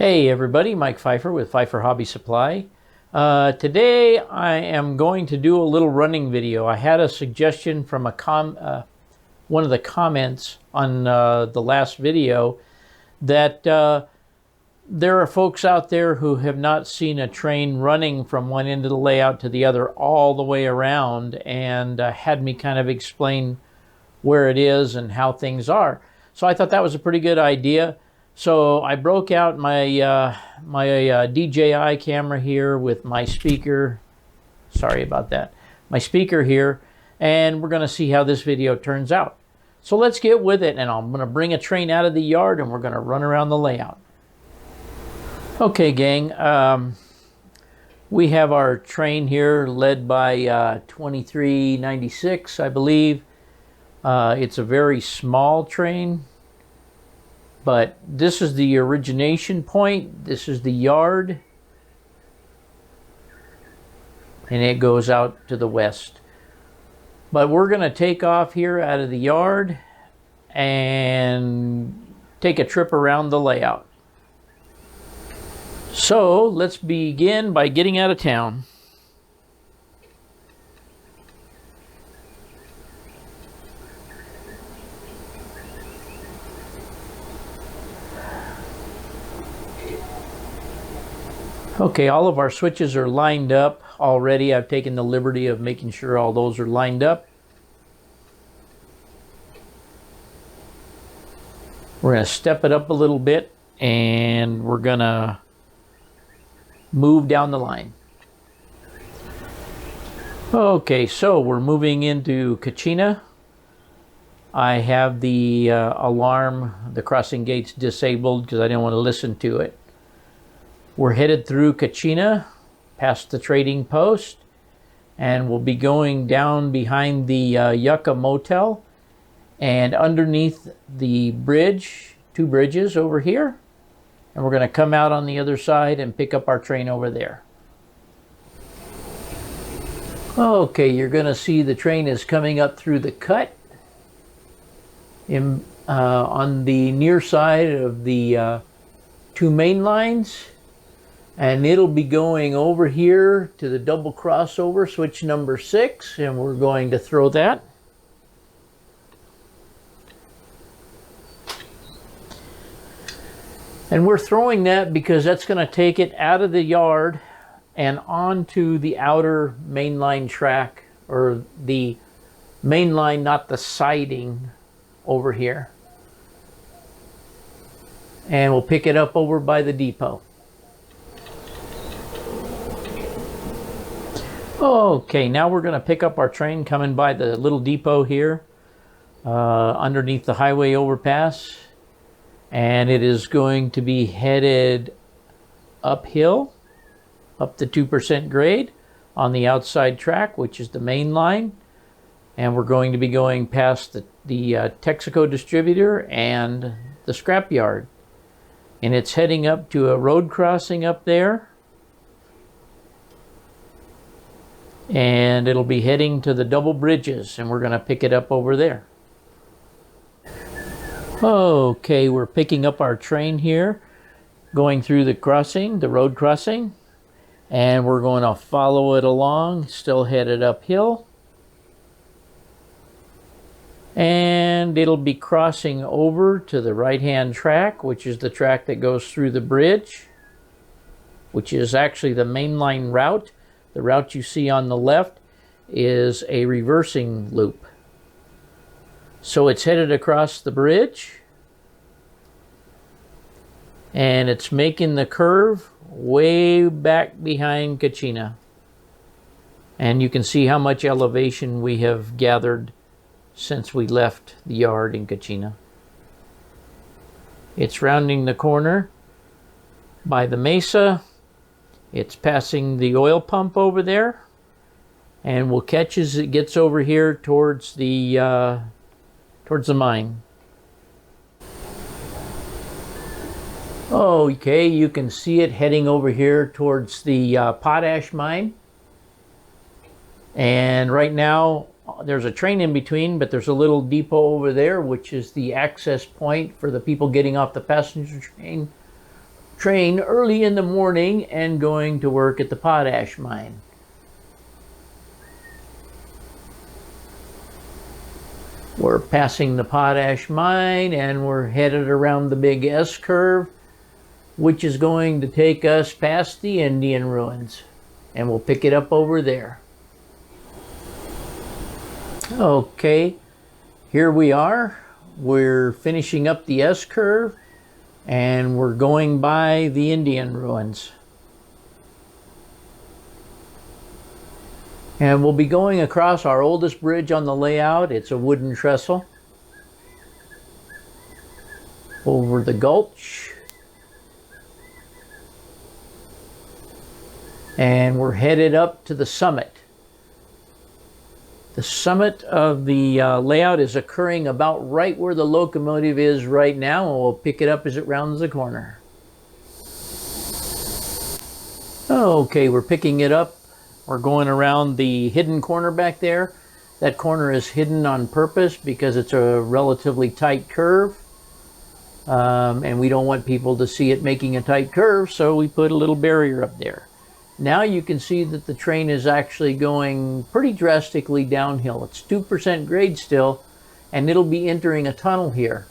Hey everybody, Mike Pfeiffer with Pfeiffer Hobby Supply. Today I am going to do a little running video. I had a suggestion from one of the comments on the last video that there are folks out there who have not seen a train running from one end of the layout to the other all the way around, and had me kind of explain where it is and how things are. So I thought that was a pretty good idea. So I broke out my DJI camera here with my speaker. Sorry about that. My speaker here, and we're going to see how this video turns out. So let's get with it, and I'm going to bring a train out of the yard and we're going to run around the layout. Okay, gang. We have our train here led by 2396, I believe. It's a very small train. But this is the origination point. This is the yard. And it goes out to the west. But we're going to take off here out of the yard and take a trip around the layout. So let's begin by getting out of town. Okay, all of our switches are lined up already. I've taken the liberty of making sure all those are lined up. We're going to step it up a little bit and we're going to move down the line. Okay, so we're moving into Kachina. I have the alarm, the crossing gates disabled because I didn't want to listen to it. We're headed through Kachina, past the trading post, and we'll be going down behind the Yucca Motel and underneath the bridge, two bridges over here. And we're going to come out on the other side and pick up our train over there. Okay, you're going to see the train is coming up through the cut on the near side of the two main lines. And it'll be going over here to the double crossover, switch number 6, and we're going to throw that. And we're throwing that because that's going to take it out of the yard and onto the outer mainline track, or the main line, not the siding, over here. And we'll pick it up over by the depot. Okay, now we're going to pick up our train coming by the little depot here underneath the highway overpass, and it is going to be headed uphill up the 2% grade on the outside track, which is the main line, and we're going to be going past the Texaco distributor and the scrapyard, and it's heading up to a road crossing up there. And it'll be heading to the double bridges, and we're going to pick it up over there. Okay, we're picking up our train here, going through the crossing, the road crossing, and we're going to follow it along, still headed uphill. And it'll be crossing over to the right-hand track, which is the track that goes through the bridge, which is actually the mainline route. The route you see on the left is a reversing loop. So it's headed across the bridge, and it's making the curve way back behind Kachina. And you can see how much elevation we have gathered since we left the yard in Kachina. It's rounding the corner by the mesa. It's passing the oil pump over there, and we'll catch as it gets over here towards the mine. Okay, you can see it heading over here towards the Potash Mine. And right now there's a train in between, but there's a little depot over there, which is the access point for the people getting off the passenger train train early in the morning and going to work at the Potash Mine. We're passing the Potash Mine and we're headed around the big S-curve, which is going to take us past the Indian ruins, and we'll pick it up over there. Okay, here we are. We're finishing up the S-curve and we're going by the Indian ruins. And we'll be going across our oldest bridge on the layout. It's a wooden trestle. Over the gulch. And we're headed up to the summit. The summit of the layout is occurring about right where the locomotive is right now, and we'll pick it up as it rounds the corner. Okay, we're picking it up. We're going around the hidden corner back there. That corner is hidden on purpose because it's a relatively tight curve. And we don't want people to see it making a tight curve, so we put a little barrier up there. Now you can see that the train is actually going pretty drastically downhill. It's 2% grade still, and it'll be entering a tunnel here.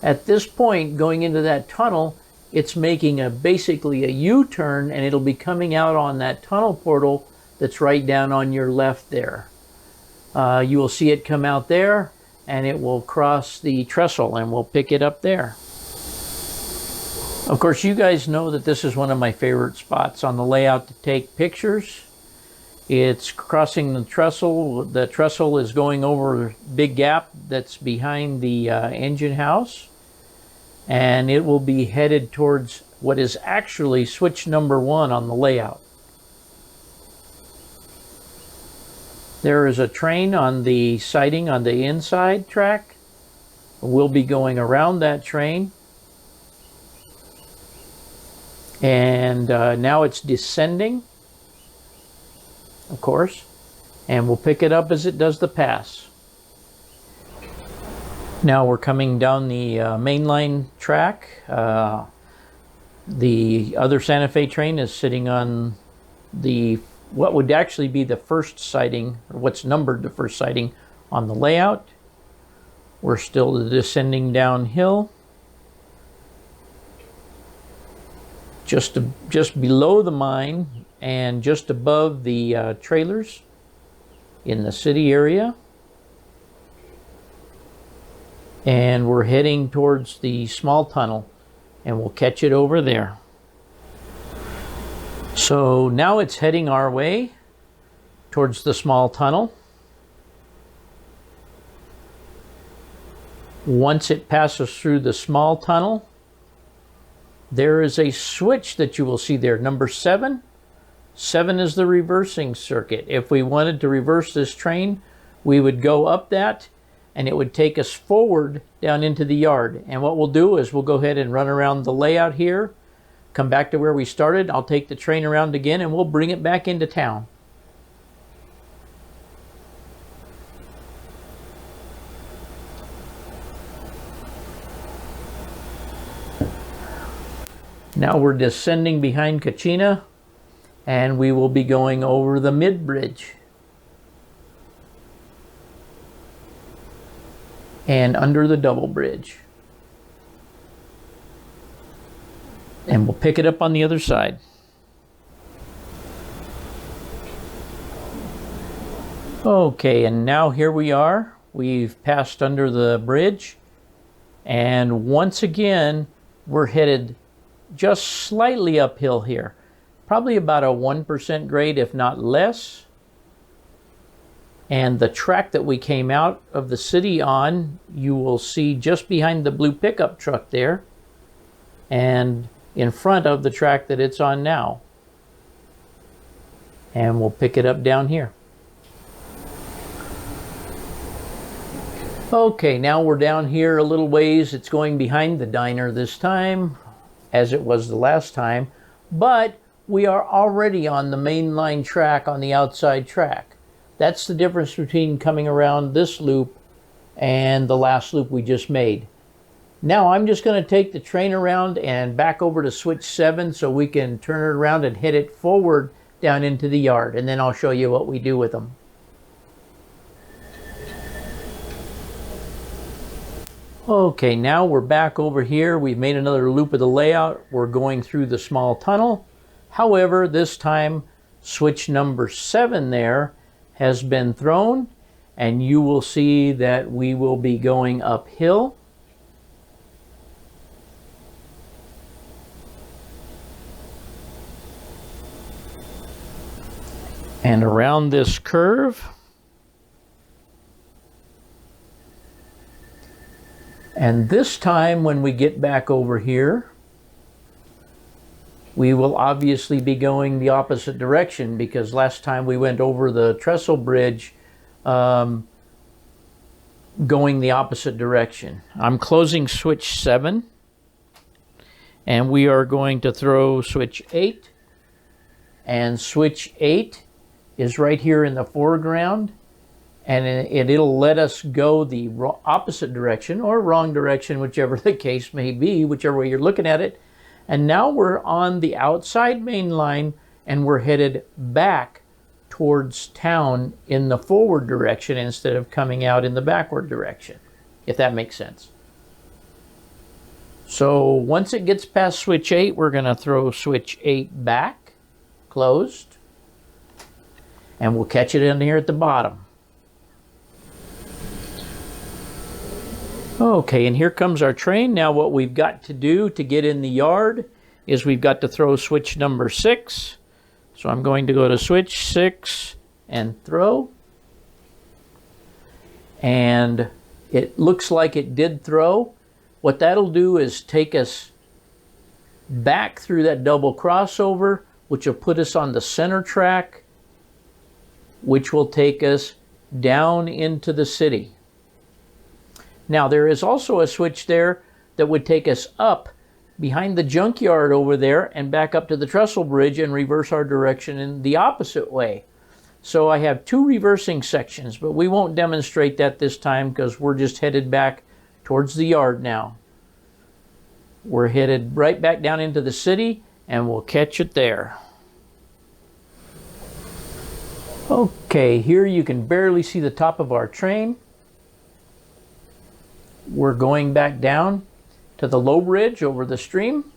At this point, going into that tunnel, it's making basically a U-turn, and it'll be coming out on that tunnel portal that's right down on your left there. You will see it come out there, and it will cross the trestle, and we'll pick it up there. Of course, you guys know that this is one of my favorite spots on the layout to take pictures. It's crossing the trestle. The trestle is going over a big gap that's behind the engine house. And it will be headed towards what is actually switch number 1 on the layout. There is a train on the siding on the inside track. We'll be going around that train. And now it's descending, of course, and we'll pick it up as it does the pass. Now we're coming down the mainline track. The other Santa Fe train is sitting on what would actually be the first siding, or what's numbered the first siding on the layout. We're still descending downhill. Just below the mine and just above the trailers in the city area. And we're heading towards the small tunnel, and we'll catch it over there. So now it's heading our way towards the small tunnel. Once it passes through the small tunnel, there is a switch that you will see there, number 7. 7 is the reversing circuit. If we wanted to reverse this train, we would go up that, and it would take us forward down into the yard. And what we'll do is we'll go ahead and run around the layout here, come back to where we started. I'll take the train around again, and we'll bring it back into town. Now we're descending behind Kachina, and we will be going over the mid-bridge and under the double bridge. And we'll pick it up on the other side. Okay, and now here we are. We've passed under the bridge, and once again we're headed just slightly uphill here, probably about a 1% grade, if not less. And the track that we came out of the city on, you will see just behind the blue pickup truck there, and in front of the track that it's on now. And we'll pick it up down here. Okay, now we're down here a little ways. It's going behind the diner this time, as it was the last time, but we are already on the main line track on the outside track. That's the difference between coming around this loop and the last loop we just made. Now I'm just going to take the train around and back over to switch 7 so we can turn it around and head it forward down into the yard, and then I'll show you what we do with them. Okay, now we're back over here. We've made another loop of the layout. We're going through the small tunnel. However, this time switch number 7 there has been thrown, and you will see that we will be going uphill. And around this curve. And this time when we get back over here, we will obviously be going the opposite direction, because last time we went over the trestle bridge going the opposite direction. I'm closing switch 7, and we are going to throw switch 8, and switch 8 is right here in the foreground, and it'll let us go the opposite direction or wrong direction, whichever the case may be, whichever way you're looking at it. And now we're on the outside main line, and we're headed back towards town in the forward direction instead of coming out in the backward direction, if that makes sense. So once it gets past switch 8, we're going to throw switch 8 back, closed, and we'll catch it in here at the bottom. Okay, and here comes our train. Now what we've got to do to get in the yard is we've got to throw switch number 6. So I'm going to go to switch 6 and throw. And it looks like it did throw. What that'll do is take us back through that double crossover, which will put us on the center track, which will take us down into the city. Now there is also a switch there that would take us up behind the junkyard over there and back up to the trestle bridge and reverse our direction in the opposite way. So I have 2 reversing sections, but we won't demonstrate that this time because we're just headed back towards the yard now. We're headed right back down into the city, and we'll catch it there. Okay, here you can barely see the top of our train. We're going back down to the low bridge over the stream,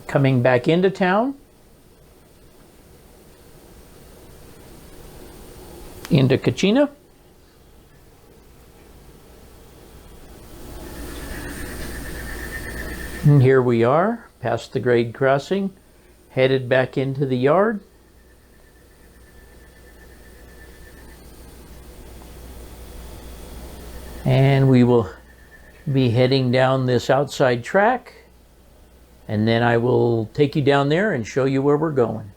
coming back into town, into Kachina, and here we are past the grade crossing, headed back into the yard. And we will be heading down this outside track, and then I will take you down there and show you where we're going.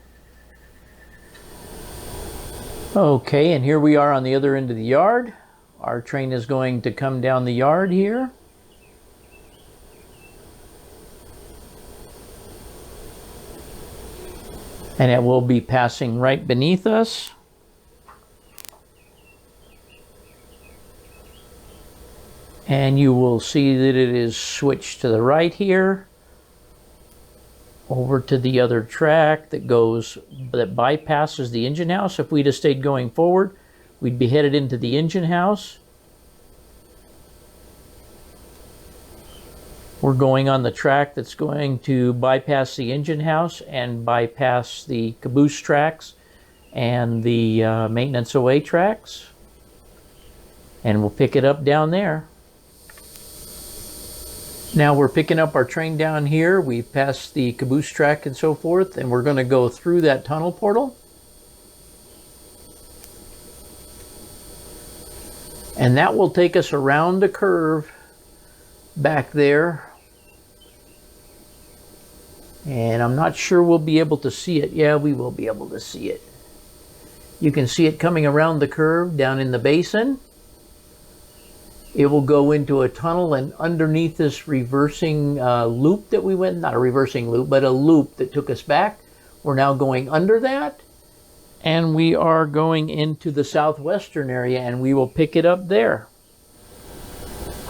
Okay, and here we are on the other end of the yard. Our train is going to come down the yard here. And it will be passing right beneath us. And you will see that it is switched to the right here, over to the other track that bypasses the engine house. If we'd have stayed going forward, we'd be headed into the engine house. We're going on the track that's going to bypass the engine house and bypass the caboose tracks and the maintenance away tracks. And we'll pick it up down there. Now we're picking up our train down here. We've passed the caboose track and so forth, and we're going to go through that tunnel portal. And that will take us around a curve back there. And I'm not sure we'll be able to see it. Yeah, we will be able to see it. You can see it coming around the curve down in the basin. It will go into a tunnel, and underneath this reversing loop that we went, not a reversing loop, but a loop that took us back. We're now going under that, and we are going into the southwestern area, and we will pick it up there.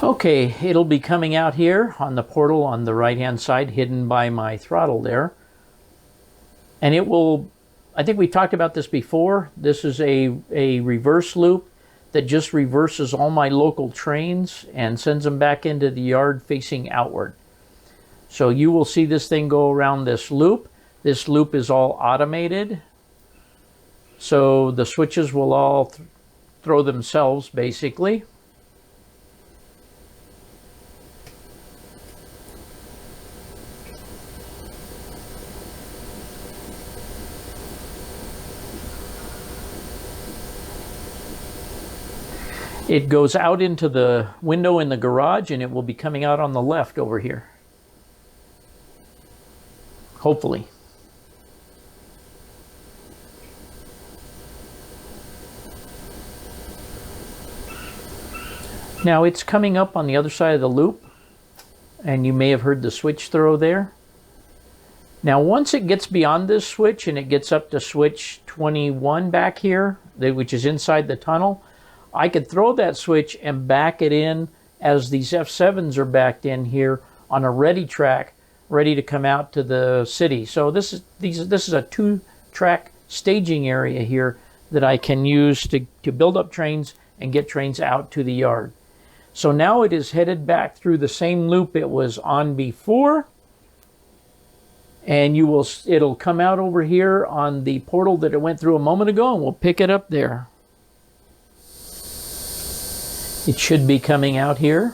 Okay, it'll be coming out here on the portal on the right hand side, hidden by my throttle there. And it will, I think we talked about this before, this is a reverse loop that just reverses all my local trains and sends them back into the yard facing outward. So you will see this thing go around this loop. This loop is all automated. So the switches will all throw themselves basically. It goes out into the window in the garage and it will be coming out on the left over here. Hopefully. Now it's coming up on the other side of the loop and you may have heard the switch throw there. Now once it gets beyond this switch and it gets up to switch 21 back here, which is inside the tunnel, I could throw that switch and back it in as these F7s are backed in here on a ready track, ready to come out to the city. So this is a 2-track staging area here that I can use to build up trains and get trains out to the yard. So now it is headed back through the same loop it was on before. And it'll come out over here on the portal that it went through a moment ago, and we'll pick it up there. It should be coming out here.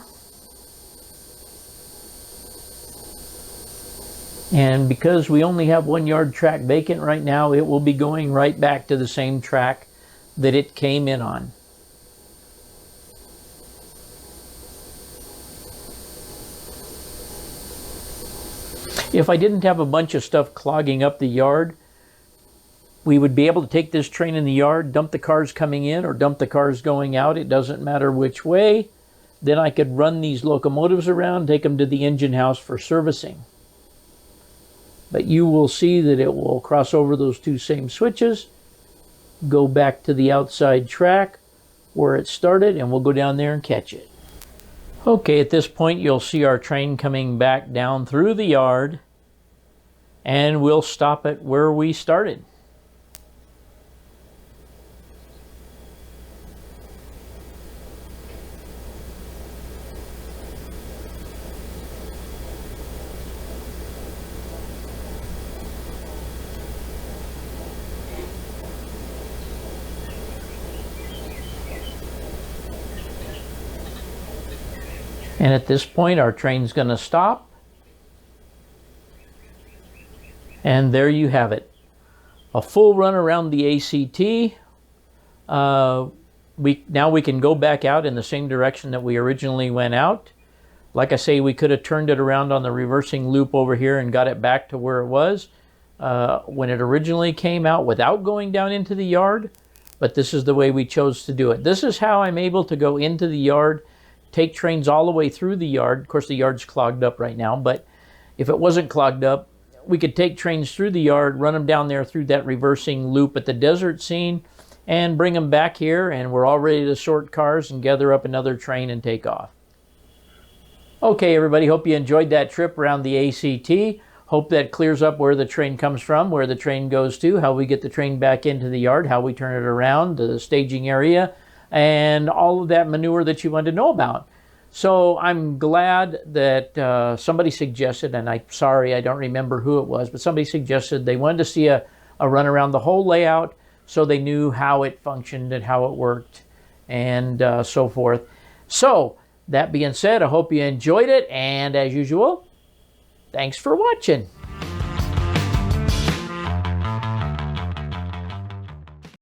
And because we only have 1 yard track vacant right now, it will be going right back to the same track that it came in on. If I didn't have a bunch of stuff clogging up the yard, we would be able to take this train in the yard, dump the cars coming in or dump the cars going out. It doesn't matter which way. Then I could run these locomotives around, take them to the engine house for servicing. But you will see that it will cross over those 2 same switches, go back to the outside track where it started, and we'll go down there and catch it. Okay, at this point you'll see our train coming back down through the yard, and we'll stop it where we started. And at this point, our train's going to stop. And there you have it. A full run around the ACT. Now we can go back out in the same direction that we originally went out. Like I say, we could have turned it around on the reversing loop over here and got it back to where it was when it originally came out without going down into the yard. But this is the way we chose to do it. This is how I'm able to go into the yard, take trains all the way through the yard. Of course, the yard's clogged up right now, but if it wasn't clogged up, we could take trains through the yard, run them down there through that reversing loop at the desert scene, and bring them back here, and we're all ready to sort cars and gather up another train and take off. Okay, everybody, hope you enjoyed that trip around the ACT. Hope that clears up where the train comes from, where the train goes to, how we get the train back into the yard, how we turn it around, the staging area, and all of that manure that you wanted to know about. So I'm glad that somebody suggested, and I'm sorry, I don't remember who it was, but somebody suggested they wanted to see a run around the whole layout so they knew how it functioned and how it worked and so forth. So that being said, I hope you enjoyed it, and as usual, thanks for watching.